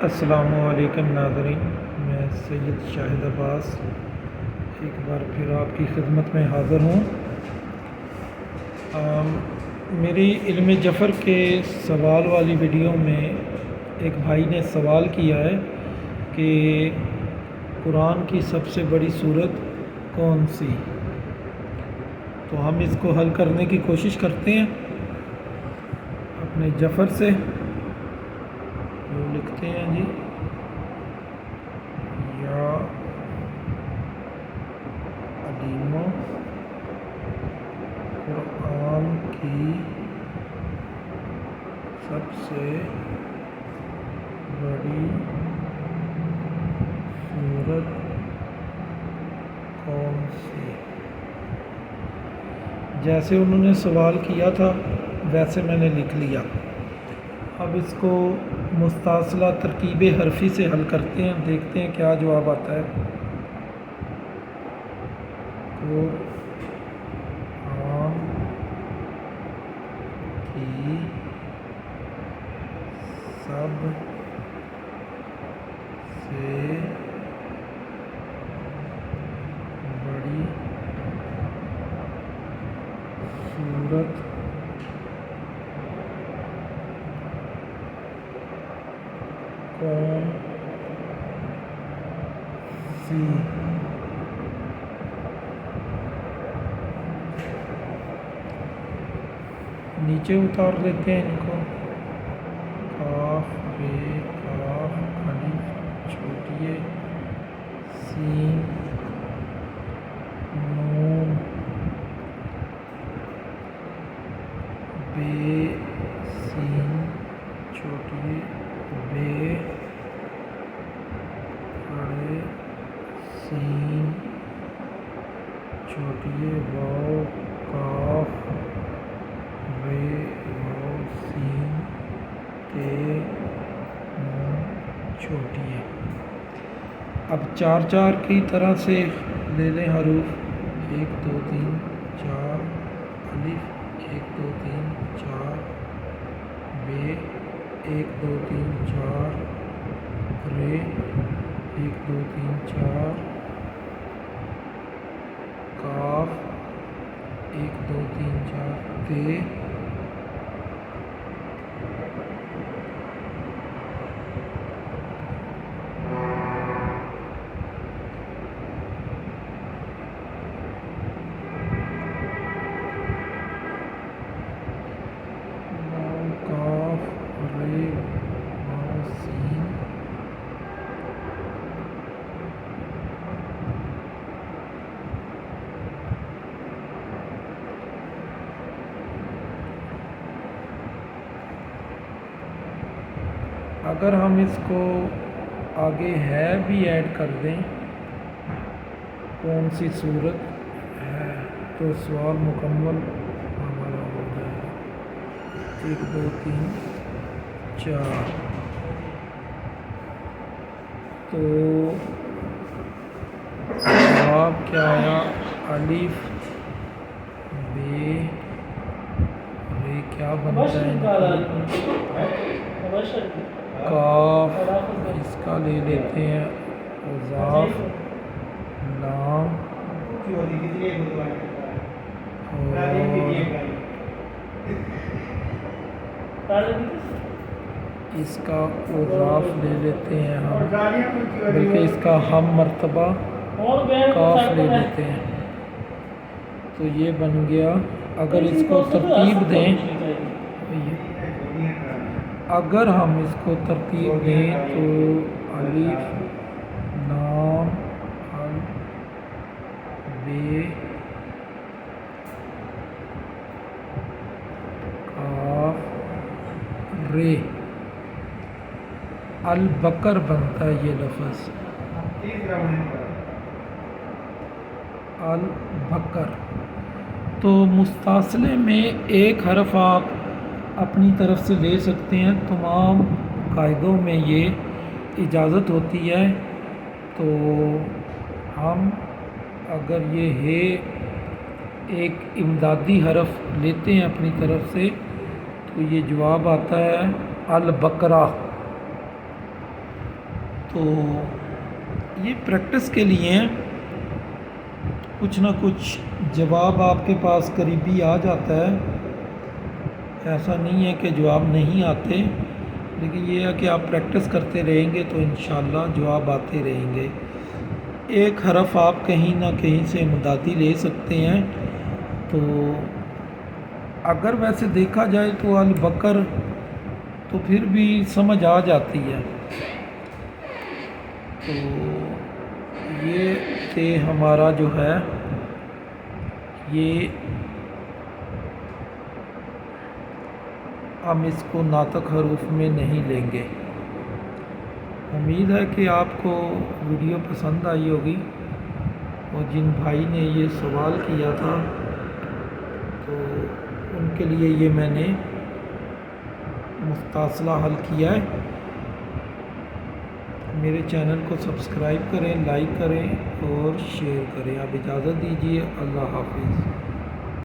السلام علیکم ناظرین، میں سید شاہد عباس ایک بار پھر آپ کی خدمت میں حاضر ہوں۔ میری علم جفر کے سوال والی ویڈیو میں ایک بھائی نے سوال کیا ہے کہ قرآن کی سب سے بڑی سورت کون سی؟ تو ہم اس کو حل کرنے کی کوشش کرتے ہیں اپنے جفر سے۔ وہ لکھتے ہیں جی، یا علیمو قرآن کی سب سے بڑی سورت کون سی؟ جیسے انہوں نے سوال کیا تھا ویسے میں نے لکھ لیا۔ اب اس کو مستاصلہ ترکیب حرفی سے حل کرتے ہیں، دیکھتے ہیں کیا جواب آتا ہے۔ قرآن کی سب سے بڑی سورت کون سی؟ نیچے اتار لیتے ہیں ان کو۔ کاف بے کاف الف چھوٹیے سین نون بے سین چھوٹیے بے بڑے سین چھوٹیے واو کاف رے واو سین تے نون چھوٹی ہے۔ اب چار چار کی طرح سے لے لیں حروف، 1 2 3 4 الف 1 2 3 4 بے 1 2 3 4 رے 1 2 3 4 کاف 1 2 3 4 تے کاف رے واو سین اگر ہم اس کو آگے ہے بھی ایڈ کر دیں کون سی صورت ہے تو سوال مکمل ہمارا ہو جائے گا۔ 1 2 3 4 تو جواب کیا آیا؟ الف بے رے کیا بنتا ہے؟ کاف اس کا لے لیتے ہیں اضاف لام اور اس کا اضاف لے لیتے ہیں ہم، بلکہ اس کا ہم مرتبہ کاف لے لیتے ہیں۔ تو یہ بن گیا، اگر اس کو ترتیب دیں، اگر ہم اس کو ترتیب دیں تو الف لام ال بے کاف رے البکر بنتا ہے یہ لفظ البکر۔ تو مستاصلے میں ایک حرف آپ اپنی طرف سے لے سکتے ہیں، تمام قاعدوں میں یہ اجازت ہوتی ہے۔ تو ہم اگر یہ ہے ایک امدادی حرف لیتے ہیں اپنی طرف سے تو یہ جواب آتا ہے البقرہ۔ تو یہ پریکٹس کے لیے ہیں، کچھ نہ کچھ جواب آپ کے پاس قریبی آ جاتا ہے، ایسا نہیں ہے کہ جواب نہیں آتے، لیکن یہ ہے کہ آپ پریکٹس کرتے رہیں گے تو انشاءاللہ جواب آتے رہیں گے۔ ایک حرف آپ کہیں نہ کہیں سے امدادی لے سکتے ہیں، تو اگر ویسے دیکھا جائے تو البقر تو پھر بھی سمجھ آ جاتی ہے۔ تو یہ کہ ہمارا جو ہے یہ ہم اس کو ناطق حروف میں نہیں لیں گے۔ امید ہے کہ آپ کو ویڈیو پسند آئی ہوگی، اور جن بھائی نے یہ سوال کیا تھا تو ان کے لیے یہ میں نے مفصلہ حل کیا ہے۔ میرے چینل کو سبسکرائب کریں، لائک کریں اور شیئر کریں۔ آپ اجازت دیجیے، اللہ حافظ۔